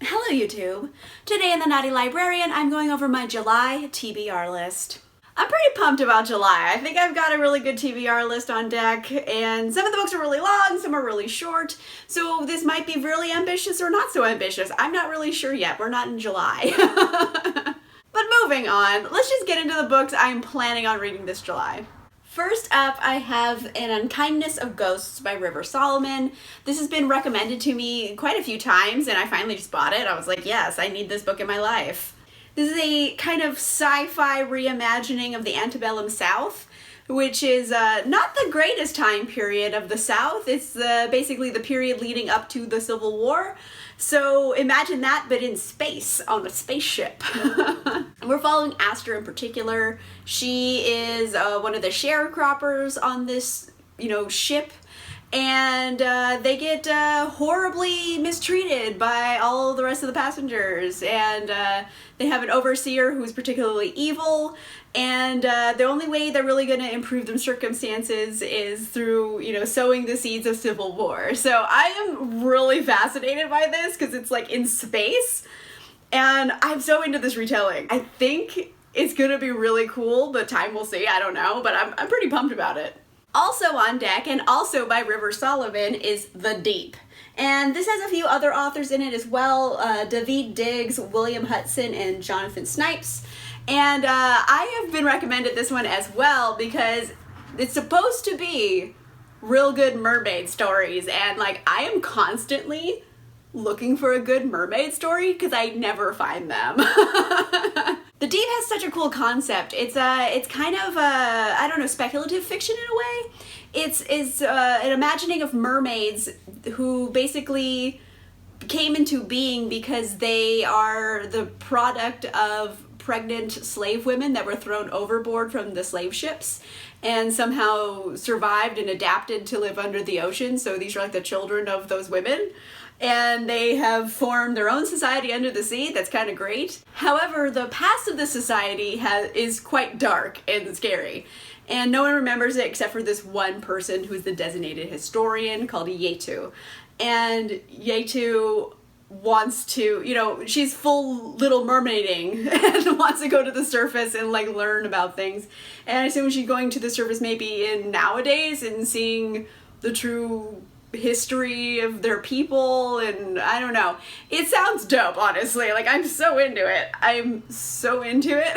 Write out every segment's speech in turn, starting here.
Hello YouTube! Today in the Naughty Librarian, I'm going over my July TBR list. I'm pretty pumped about July. I think I've got a really good TBR list on deck, and some of the books are really long, some are really short, so this might be really ambitious or not so ambitious. I'm not really sure yet. We're not in July. But moving on, let's just get into the books I'm planning on reading this July. First up, I have An Unkindness of Ghosts by River Solomon. This has been recommended to me quite a few times, and I finally just bought it. I was like, yes, I need this book in my life. This is a kind of sci-fi reimagining of the antebellum South, which is not the greatest time period of the South. It's basically the period leading up to the Civil War. So imagine that, but in space, on a spaceship. We're following Aster in particular. She is one of the sharecroppers on this, ship. And they get horribly mistreated by all the rest of the passengers. And they have an overseer who's particularly evil. And the only way they're really going to improve their circumstances is through, sowing the seeds of civil war. So I am really fascinated by this because it's like in space. And I'm so into this retelling. I think it's going to be really cool, but time will see. I don't know, but I'm pretty pumped about it. Also on deck, and also by River Solomon, is The Deep. And this has a few other authors in it as well, David Diggs, William Hudson, and Jonathan Snipes. And I have been recommended this one as well because it's supposed to be real good mermaid stories, and I am constantly looking for a good mermaid story because I never find them. The Deep has such a cool concept. It's kind of I don't know, speculative fiction in a way. It's an imagining of mermaids who basically came into being because they are the product of pregnant slave women that were thrown overboard from the slave ships and somehow survived and adapted to live under the ocean. So these are like the children of those women. And they have formed their own society under the sea. That's kind of great. However, the past of the society is quite dark and scary. And no one remembers it except for this one person who's the designated historian called Yetu. And Yetu wants to, she's full Little Mermaiding and wants to go to the surface and learn about things. And I assume she's going to the surface maybe in nowadays and seeing the true history of their people, and I don't know. It sounds dope, honestly. I'm so into it. I'm so into it.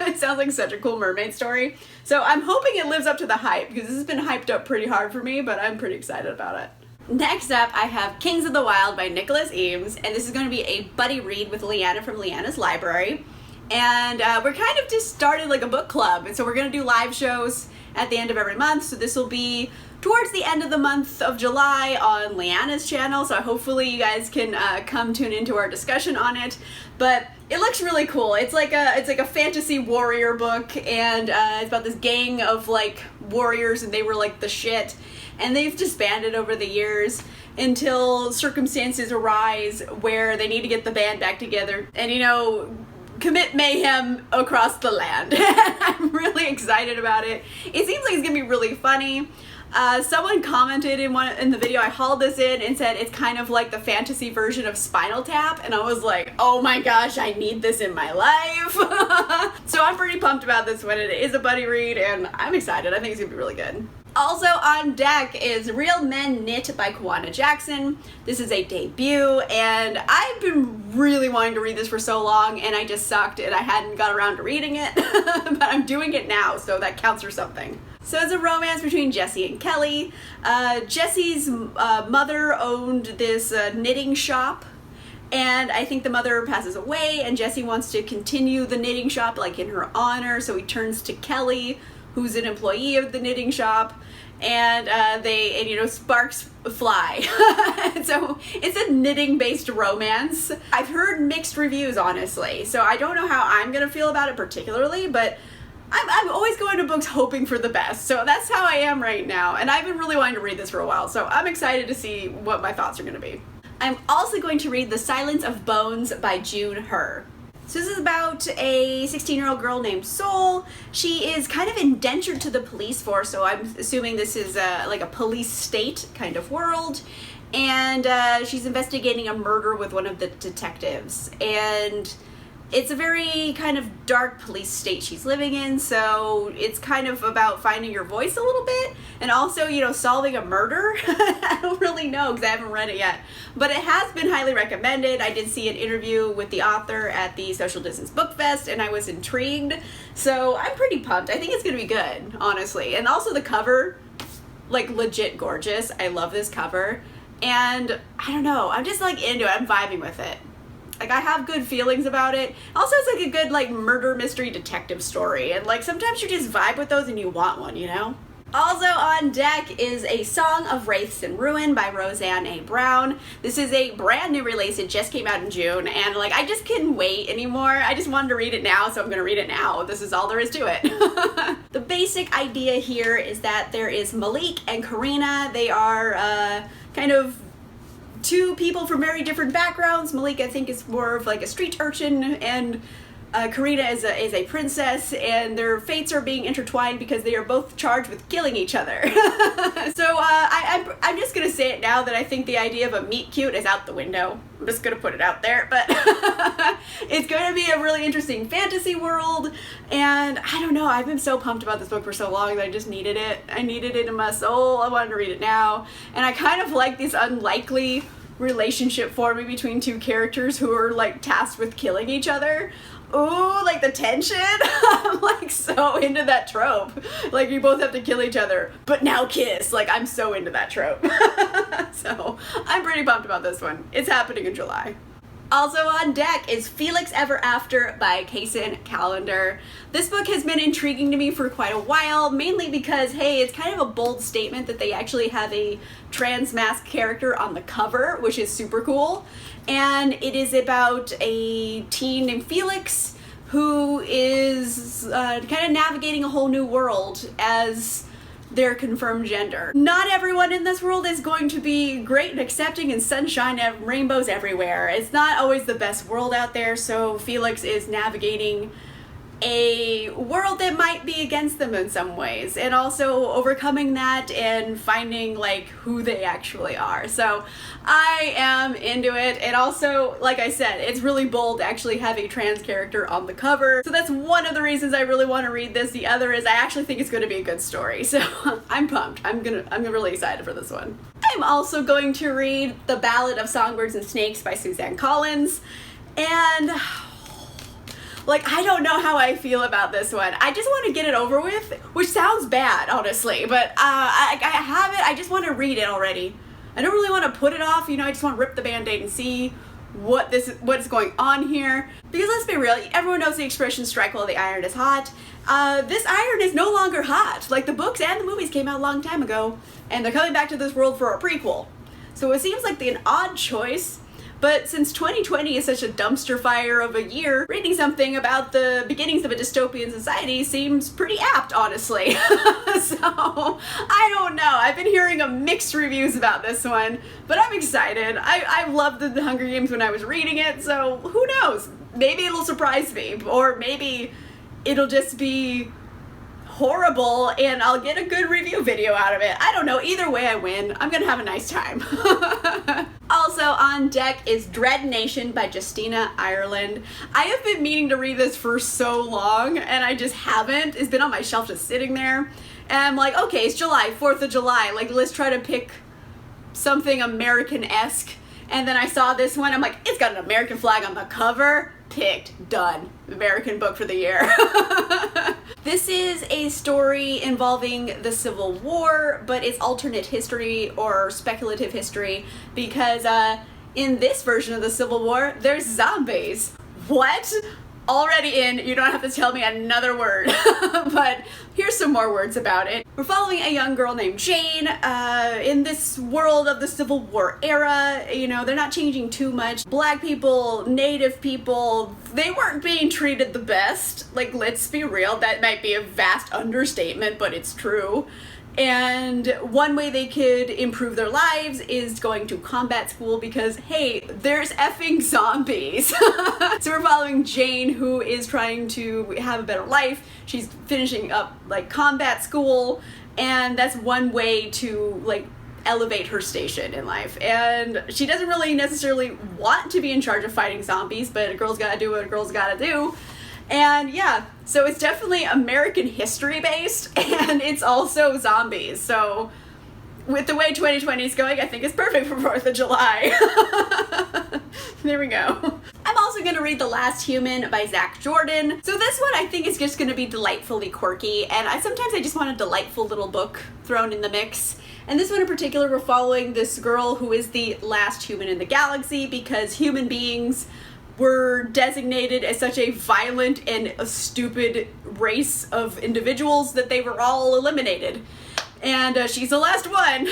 It sounds like such a cool mermaid story. So I'm hoping it lives up to the hype because this has been hyped up pretty hard for me, but I'm pretty excited about it. Next up, I have Kings of the Wyld by Nicholas Eames, and this is going to be a buddy read with Leanna from Leanna's Library. And we're kind of just started a book club, and so we're going to do live shows at the end of every month. So this will be towards the end of the month of July on Leanna's channel, so hopefully you guys can come tune into our discussion on it. But it looks really cool. It's like a fantasy warrior book, and it's about this gang of warriors, and they were the shit, and they've disbanded over the years until circumstances arise where they need to get the band back together and commit mayhem across the land. I'm really excited about it. It seems like it's gonna be really funny. Someone commented in the video I hauled this in and said it's kind of like the fantasy version of Spinal Tap, and I was like, oh my gosh, I need this in my life. So I'm pretty pumped about this one. It is a buddy read, and I'm excited. I think it's gonna be really good. Also on deck is Real Men Knit by Kwana Jackson. This is a debut, and I've been really wanting to read this for so long, and I just sucked and I hadn't got around to reading it, but I'm doing it now, so that counts for something. So it's a romance between Jesse and Kelly. Jesse's mother owned this knitting shop, and I think the mother passes away, and Jesse wants to continue the knitting shop in her honor, so he turns to Kelly, who's an employee of the knitting shop, and sparks fly. So it's a knitting-based romance. I've heard mixed reviews, honestly, so I don't know how I'm gonna feel about it particularly, but I'm always going to books hoping for the best, so that's how I am right now, and I've been really wanting to read this for a while, so I'm excited to see what my thoughts are going to be. I'm also going to read The Silence of Bones by June Her. So this is about a 16-year-old girl named Sol. She is kind of indentured to the police force, so I'm assuming this is like a police state kind of world. And she's investigating a murder with one of the detectives. And it's a very kind of dark police state she's living in, so it's kind of about finding your voice a little bit, and also, you know, solving a murder. I don't really know because I haven't read it yet, but it has been highly recommended. I did see an interview with the author at the Social Distance Book Fest, and I was intrigued, so I'm pretty pumped. I think it's gonna be good, honestly. And also the cover, like, legit gorgeous. I love this cover, and I don't know, I'm just like into it. I'm vibing with it. Like, I have good feelings about it. Also, it's like a good, like, murder mystery detective story. And, like, sometimes you just vibe with those and you want one, you know? Also on deck is A Song of Wraiths and Ruin by Roseanne A. Brown. This is a brand new release. It just came out in June. And, like, I just couldn't wait anymore. I just wanted to read it now, so I'm going to read it now. This is all there is to it. The basic idea here is that there is Malik and Karina. They are kind of two people from very different backgrounds. Malik, I think, is more of like a street urchin, and Karina is a princess, and their fates are being intertwined because they are both charged with killing each other. So I'm just gonna say it now that I think the idea of a meet cute is out the window. I'm just gonna put it out there, but it's gonna be a really interesting fantasy world, and I don't know, I've been so pumped about this book for so long that I just needed it. I needed it in my soul. I wanted to read it now, and I kind of like this unlikely relationship forming between two characters who are like tasked with killing each other. Ooh, like the tension. I'm like so into that trope. Like, you both have to kill each other, but now kiss. Like, I'm so into that trope. So I'm pretty pumped about this one. It's happening in July. Also on deck is Felix Ever After by Kacen Callender. This book has been intriguing to me for quite a while, mainly because, hey, it's kind of a bold statement that they actually have a trans masked character on the cover, which is super cool. And it is about a teen named Felix who is kind of navigating a whole new world as their confirmed gender. Not everyone in this world is going to be great and accepting and sunshine and rainbows everywhere. It's not always the best world out there, so Felix is navigating a world that might be against them in some ways, and also overcoming that and finding like who they actually are. So I am into it, and also, like I said, it's really bold to actually have a trans character on the cover. So that's one of the reasons I really want to read this. The other is I actually think it's going to be a good story. So I'm pumped. I'm really excited for this one. I'm also going to read The Ballad of Songbirds and Snakes by Suzanne Collins, and like, I don't know how I feel about this one. I just want to get it over with, which sounds bad, honestly, but I have it. I just want to read it already. I don't really want to put it off, you know. I just want to rip the band-aid and see what's going on here. Because let's be real, everyone knows the expression strike while the iron is hot. This iron is no longer hot. Like, the books and the movies came out a long time ago, and they're coming back to this world for a prequel. So it seems like an odd choice. But since 2020 is such a dumpster fire of a year, reading something about the beginnings of a dystopian society seems pretty apt, honestly. So, I don't know. I've been hearing mixed reviews about this one, but I'm excited. I loved the Hunger Games when I was reading it, so who knows? Maybe it'll surprise me, or maybe it'll just be horrible and I'll get a good review video out of it. I don't know. Either way, I win. I'm gonna have a nice time. Also on deck is Dread Nation by Justina, Ireland. I have been meaning to read this for so long, and I just haven't. It's been on my shelf just sitting there. And I'm like, okay, it's July, 4th of July. Like, let's try to pick something American-esque. And then I saw this one. I'm like, it's got an American flag on the cover. Picked. Done. American book for the year. This is a story involving the Civil War, but it's alternate history or speculative history because in this version of the Civil War, there's zombies. What? Already in, you don't have to tell me another word. But here's some more words about it. We're following a young girl named Jane in this world of the Civil War era. You know, they're not changing too much. Black people, Native people, they weren't being treated the best. Like, let's be real, that might be a vast understatement, but it's true. And one way they could improve their lives is going to combat school because, hey, there's effing zombies. So we're following Jane, who is trying to have a better life. She's finishing up like combat school, and that's one way to like elevate her station in life. And she doesn't really necessarily want to be in charge of fighting zombies, but a girl's gotta do what a girl's gotta do. And yeah, so it's definitely American history based, and it's also zombies. So with the way 2020 is going, I think it's perfect for 4th of July. There we go. I'm also going to read The Last Human by Zack Jordan. So this one I think is just going to be delightfully quirky, and sometimes I just want a delightful little book thrown in the mix. And this one in particular, we're following this girl who is the last human in the galaxy because human beings were designated as such a violent and a stupid race of individuals that they were all eliminated. And she's the last one.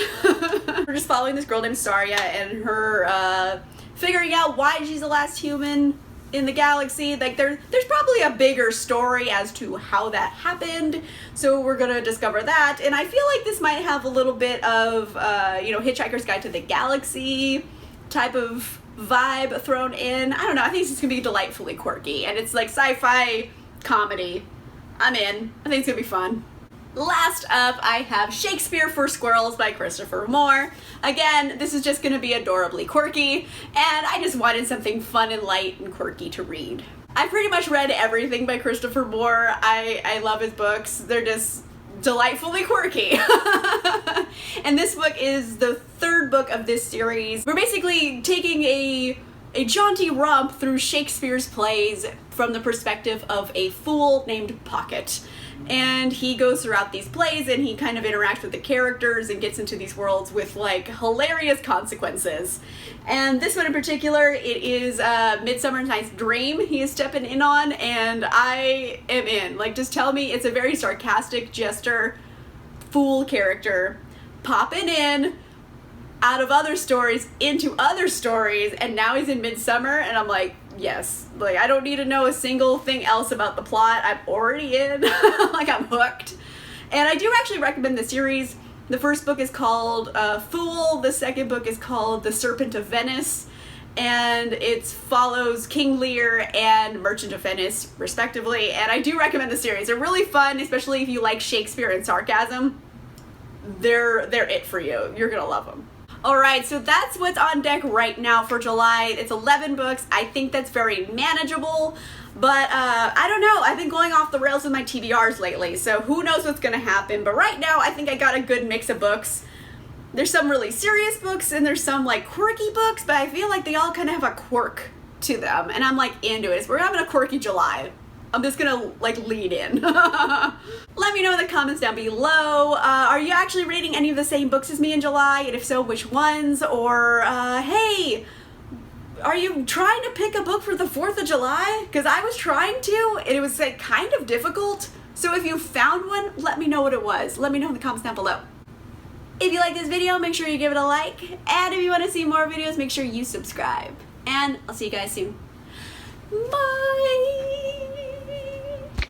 We're just following this girl named Saria and her figuring out why she's the last human in the galaxy. Like there's probably a bigger story as to how that happened, so we're gonna discover that. And I feel like this might have a little bit of Hitchhiker's Guide to the Galaxy type of vibe thrown in. I don't know, I think it's gonna be delightfully quirky, and it's like sci-fi comedy. I'm in. I think it's gonna be fun. Last up, I have Shakespeare for Squirrels by Christopher Moore. Again, this is just gonna be adorably quirky, and I just wanted something fun and light and quirky to read. I've pretty much read everything by Christopher Moore. I love his books. They're just delightfully quirky. And this book is the 3rd book of this series. We're basically taking a jaunty romp through Shakespeare's plays from the perspective of a fool named Pocket. And he goes throughout these plays and he kind of interacts with the characters and gets into these worlds with like hilarious consequences. And this one in particular, it is Midsummer Night's Dream he is stepping in on, and I am in. Like, just tell me it's a very sarcastic jester fool character popping in out of other stories into other stories, and now he's in Midsummer, and I'm like, yes. Like, I don't need to know a single thing else about the plot. I'm already in. Like, I'm hooked. And I do actually recommend the series. The first book is called Fool. The second book is called The Serpent of Venice. And it follows King Lear and Merchant of Venice, respectively. And I do recommend the series. They're really fun, especially if you like Shakespeare and sarcasm. They're it for you. You're gonna love them. Alright, so that's what's on deck right now for July. It's 11 books. I think that's very manageable, but I don't know. I've been going off the rails with my TBRs lately, so who knows what's gonna happen. But right now, I think I got a good mix of books. There's some really serious books, and there's some like quirky books, but I feel like they all kind of have a quirk to them, and I'm like into it. So we're having a quirky July. I'm just gonna like lead in. Let me know in the comments down below. Are you actually reading any of the same books as me in July? And if so, which ones? Or hey, are you trying to pick a book for the 4th of July? Because I was trying to, and it was like kind of difficult. So if you found one, let me know what it was. Let me know in the comments down below. If you like this video, make sure you give it a like. And if you want to see more videos, make sure you subscribe. And I'll see you guys soon. Bye!